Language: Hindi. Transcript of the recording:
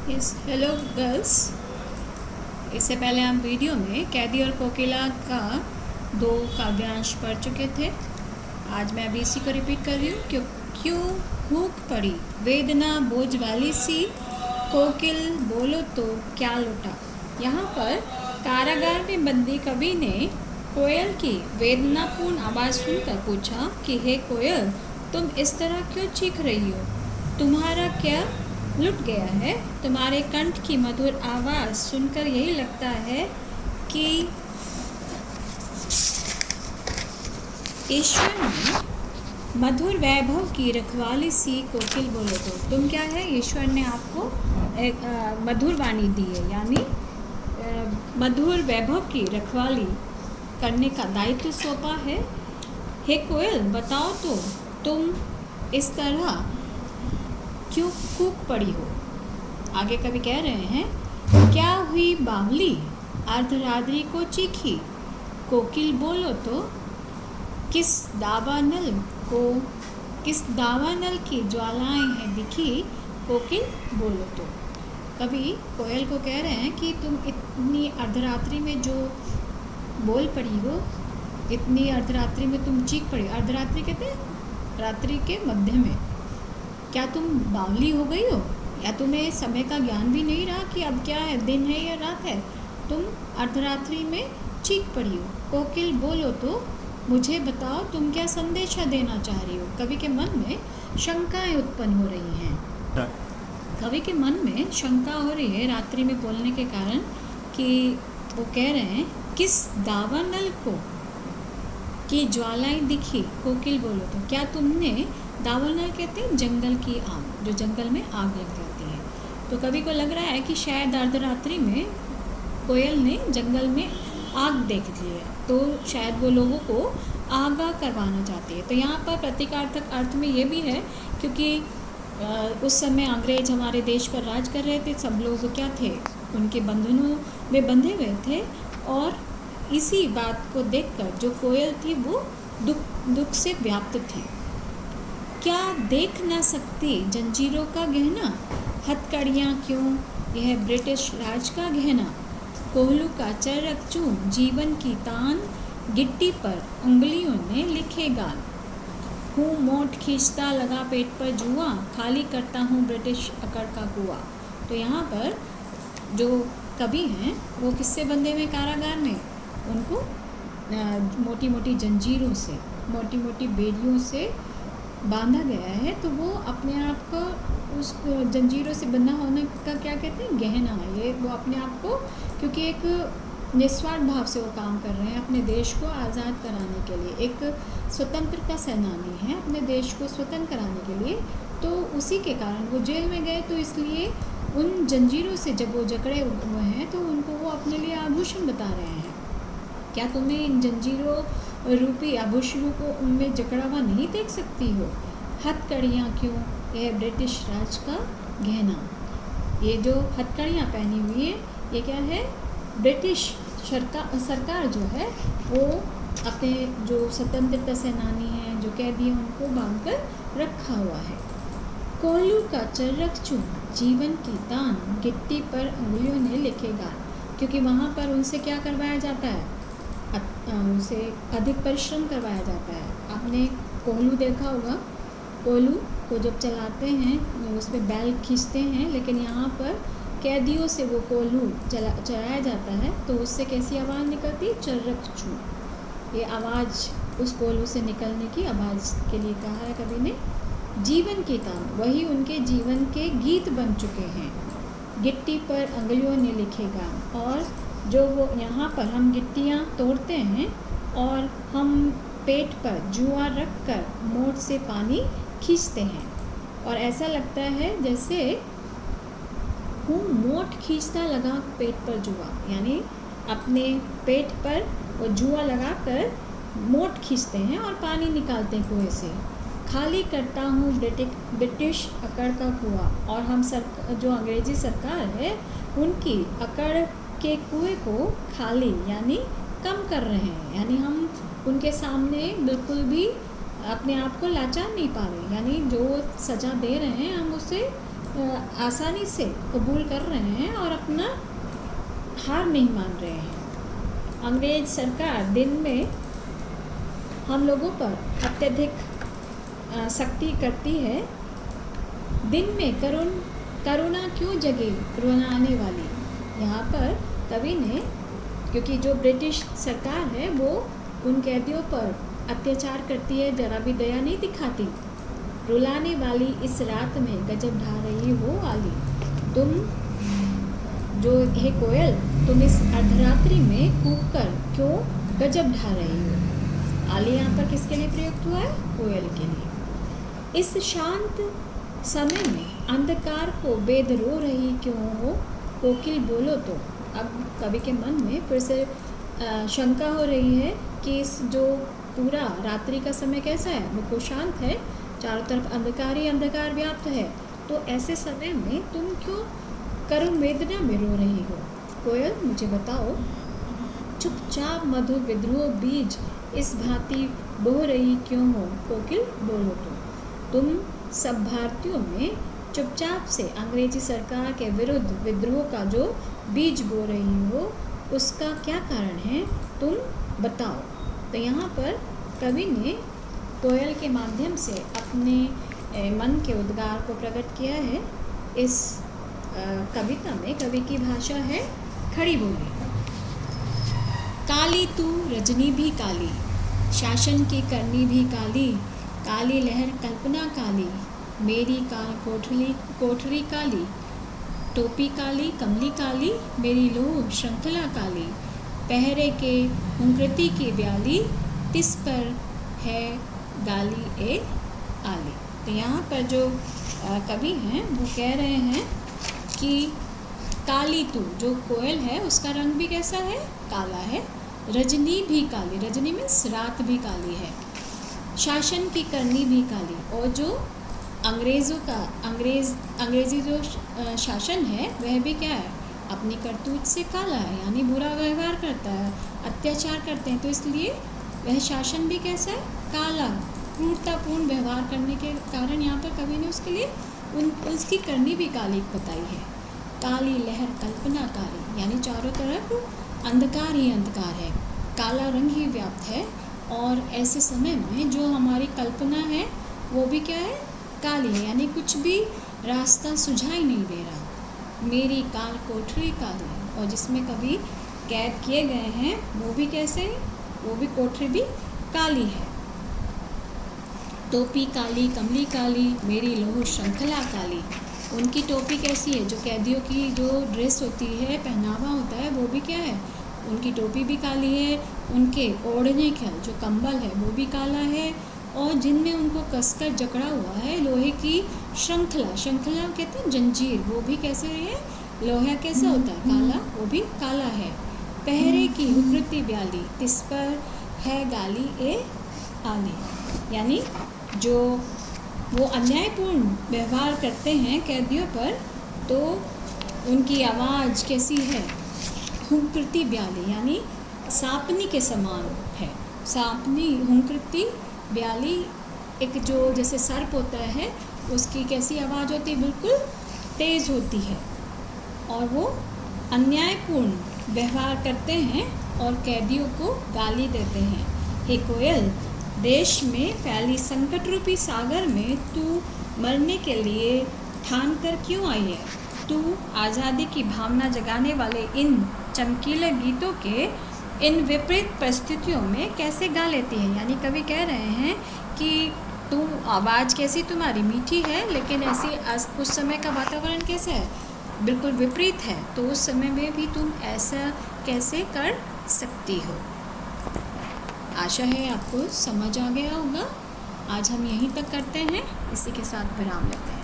Hello girls. इससे पहले हम वीडियो में कैदी और कोकिला का 2 काव्यांश पढ़ चुके थे। आज मैं अभी इसी को रिपीट कर रही हूँ। क्यों भूख पड़ी वेदना बोझ वाली सी, कोकिल बोलो तो क्या लौटा। यहाँ पर कारागार में बंदी कवि ने कोयल की वेदनापूर्ण आवाज़ सुनकर पूछा कि हे कोयल, तुम इस तरह क्यों चीख रही हो? तुम्हारा क्या लुट गया है? तुम्हारे कंठ की मधुर आवाज़ सुनकर यही लगता है कि ईश्वर ने मधुर वैभव की रखवाली सी। कोकिल बोलो तो तुम क्या है, ईश्वर ने आपको एक मधुर वाणी दी है, यानी मधुर वैभव की रखवाली करने का दायित्व सौंपा है। हे कोयल, बताओ तो तुम इस तरह क्यों कूक पड़ी हो? आगे कवि कह रहे हैं, क्या हुई बावली अर्धरात्रि को चीखी, कोकिल बोलो तो किस दावानल की ज्वालाएं हैं दिखी, कोकिल बोलो तो। कवि कोयल को कह रहे हैं कि तुम इतनी अर्धरात्रि में जो बोल पड़ी हो, इतनी अर्धरात्रि में तुम चीख पड़ी। अर्धरात्रि कहते हैं रात्रि के मध्य में। क्या तुम बावली हो गई हो, या तुम्हें समय का ज्ञान भी नहीं रहा कि अब क्या है, दिन है या रात है? तुम अर्धरात्रि में चीख पड़ी हो। कोकिल बोलो तो मुझे बताओ, तुम क्या संदेशा देना चाह रही हो? कवि के मन में शंकाएं उत्पन्न हो रही हैं। कवि के मन में शंका हो रही है रात्रि में बोलने के कारण, कि वो कह रहे हैं किस दावानल को की ज्वालाएं दिखी, कोकिल बोलो तो। क्या तुमने, दावानल कहते हैं जंगल की आग, जो जंगल में आग लग जाती है। तो कवि को लग रहा है कि शायद अर्धरात्रि में कोयल ने जंगल में आग देख ली है, तो शायद वो लोगों को आगाह करवाना चाहती है। तो यहाँ पर प्रतीकार्थक अर्थ में ये भी है, क्योंकि उस समय अंग्रेज हमारे देश पर राज कर रहे थे। सब लोग क्या थे, उनके बंधनों में बंधे हुए थे, और इसी बात को देखकर जो कोयल थी वो दुख से व्याप्त थी। क्या देख ना सकती जंजीरों का गहना, हथकड़ियाँ क्यों यह ब्रिटिश राज का गहना, कोहलू का चरक चूम जीवन की तान, गिट्टी पर उंगलियों ने लिखे गान, हूँ मोट खींचता लगा पेट पर जुआ, खाली करता हूँ ब्रिटिश अकड़ का कुआं। तो यहाँ पर जो कवि हैं वो किससे बंधे हुए कारागार में? उनको मोटी मोटी जंजीरों से, मोटी मोटी बेड़ियों से बांधा गया है। तो वो अपने आप को उस जंजीरों से बंधा होने का क्या कहते हैं, गहना है ये। वो अपने आप को, क्योंकि एक निस्वार्थ भाव से वो काम कर रहे हैं अपने देश को आज़ाद कराने के लिए, एक स्वतंत्रता सेनानी है, अपने देश को स्वतंत्र कराने के लिए। तो उसी के कारण वो जेल में गए, तो इसलिए उन जंजीरों से जब वो जकड़े हुए हैं तो उनको वो अपने लिए आभूषण बता रहे हैं। क्या तुम्हें इन जंजीरों रूपी आभूषणों को उनमें जकड़ा हुआ नहीं देख सकती हो? हथकड़ियाँ क्यों यह ब्रिटिश राज का गहना। ये जो हथकड़ियाँ पहनी हुई है, ये क्या है? ब्रिटिश सरकार जो है वो अपने जो स्वतंत्रता सेनानी हैं, जो कैदी हैं, उनको बांध कर रखा हुआ है। कोहलू का चरक चूम जीवन की तान, गिट्टी पर उंगलियों ने लिखे गान। क्योंकि वहाँ पर उनसे क्या करवाया जाता है, उनसे अधिक परिश्रम करवाया जाता है। आपने कोहलू देखा होगा, कोहलू को जब चलाते हैं उसमें बैल खींचते हैं, लेकिन यहाँ पर कैदियों से वो कोहलू चलाया जाता है, तो उससे कैसी आवाज़ निकलती? चर्रक चू। ये आवाज़ उस कोहलू से निकलने की आवाज़ के लिए कहा है कवि ने। जीवन की तान, वही उनके जीवन के गीत बन चुके हैं। गिट्टी पर अंगुलियों ने लिखे गान, और जो वो यहाँ पर हम गिट्टियाँ तोड़ते हैं और हम पेट पर जुआ रख कर मोट से पानी खींचते हैं, और ऐसा लगता है जैसे हूँ मोट खींचता लगा पेट पर जुआ, यानी अपने पेट पर वो जुआ लगाकर मोट खींचते हैं और पानी निकालते हैं कुएं से। खाली करता हूँ ब्रिटिश अकड़ का कुआं, और हम जो अंग्रेजी सरकार है उनकी अकड़ के कुएं को खाली यानी कम कर रहे हैं, यानी हम उनके सामने बिल्कुल भी अपने आप को लाचार नहीं पा रहे, यानी जो सज़ा दे रहे हैं हम उसे आसानी से कबूल कर रहे हैं और अपना हार नहीं मान रहे हैं। अंग्रेज सरकार दिन में हम लोगों पर अत्यधिक सख्ती करती है। दिन में करुणा क्यों जगे रुलाने वाली। यहाँ पर कवि ने, क्योंकि जो ब्रिटिश सरकार है वो उन कैदियों पर अत्याचार करती है, जरा भी दया नहीं दिखाती। रुलाने वाली इस रात में गजब ढा रही हो आली। तुम जो हे कोयल, तुम इस अर्धरात्रि में कूक कर क्यों गजब ढा रही हो। आली यहाँ पर किसके लिए प्रयुक्त हुआ है? कोयल के लिए। इस शांत समय में अंधकार को बेद रो रही क्यों हो, कोकिल बोलो तो। अब कवि के मन में फिर से शंका हो रही है कि इस जो पूरा रात्रि का समय कैसा है, वो शांत है, चारों तरफ अंधकार ही अंधकार व्याप्त है, तो ऐसे समय में तुम क्यों करुण वेदना में रो रही हो। कोयल मुझे बताओ, चुपचाप मधु विद्रोह बीज इस भांति बोह रही क्यों हो, कोकिल बोलो तो। तुम सब भारतीयों में चुपचाप से अंग्रेजी सरकार के विरुद्ध विद्रोह का जो बीज बो रही हो, उसका क्या कारण है, तुम बताओ। तो यहाँ पर कवि ने कोयल के माध्यम से अपने मन के उद्गार को प्रकट किया है। इस कविता में कवि की भाषा है खड़ी बोली। काली तू रजनी भी काली, शासन की करनी भी काली, काली लहर कल्पना काली, मेरी काल कोठरी काली, टोपी काली कमली काली, मेरी लोह श्रृंखला काली, पहरे के हुंकृति की ब्याली, तिस पर है गाली ए आली। तो यहाँ पर जो कवि हैं वो कह रहे हैं कि काली तू, जो कोयल है उसका रंग भी कैसा है, काला है। रजनी भी काली, रजनी मीन्स रात भी काली है। शासन की करनी भी काली, और जो अंग्रेज़ी जो शासन है वह भी क्या है, अपनी करतूत से काला है, यानी बुरा व्यवहार करता है, अत्याचार करते हैं, तो इसलिए वह शासन भी कैसा है, काला, क्रूरतापूर्ण व्यवहार करने के कारण यहाँ पर कवि ने उसके लिए उसकी करनी भी काली बताई है। काली लहर कल्पना काली, यानी चारों तरफ अंधकार ही अंधकार है, काला रंग ही व्याप्त है, और ऐसे समय में जो हमारी कल्पना है वो भी क्या है, काली है, यानी कुछ भी रास्ता सुझाई नहीं दे रहा। मेरी काल कोठरी काली, और जिसमें कभी कैद किए गए हैं वो भी कैसे, वो भी कोठरी भी काली है। टोपी काली कमली काली, मेरी लोह श्रृंखला काली, उनकी टोपी कैसी है, जो कैदियों की जो ड्रेस होती है, पहनावा होता है, वो भी क्या है, उनकी टोपी भी काली है, उनके ओढ़ने का जो कंबल है वो भी काला है, और जिनमें उनको कसकर जकड़ा हुआ है लोहे की श्रृंखला, श्रृंखला कहते हैं जंजीर, वो भी कैसे है, लोहा कैसा होता है, काला, वो भी काला है। पहरे की हुकृति ब्याली, तिस पर है गाली ए आली, यानी जो वो अन्यायपूर्ण व्यवहार करते हैं कैदियों पर, तो उनकी आवाज़ कैसी है, हुंकृति ब्याली, यानी सांपनी के समान है। सांपनी, हुंकृति ब्याली, एक जो जैसे सर्प होता है उसकी कैसी आवाज़ होती है, बिल्कुल तेज़ होती है, और वो अन्यायपूर्ण व्यवहार करते हैं और कैदियों को गाली देते हैं। हे कोयल, देश में फैली संकट रूपी सागर में तू मरने के लिए ठान कर क्यों आई है। तू आज़ादी की भावना जगाने वाले इन चमकीले गीतों के इन विपरीत परिस्थितियों में कैसे गा लेती है। यानी कवि कह रहे हैं कि तू आवाज़ कैसी तुम्हारी मीठी है, लेकिन ऐसी उस समय का वातावरण कैसा है, बिल्कुल विपरीत है, तो उस समय में भी तुम ऐसा कैसे कर सकती हो। आशा है आपको समझ आ गया होगा। आज हम यहीं तक करते हैं, इसी के साथ विराम लेते हैं।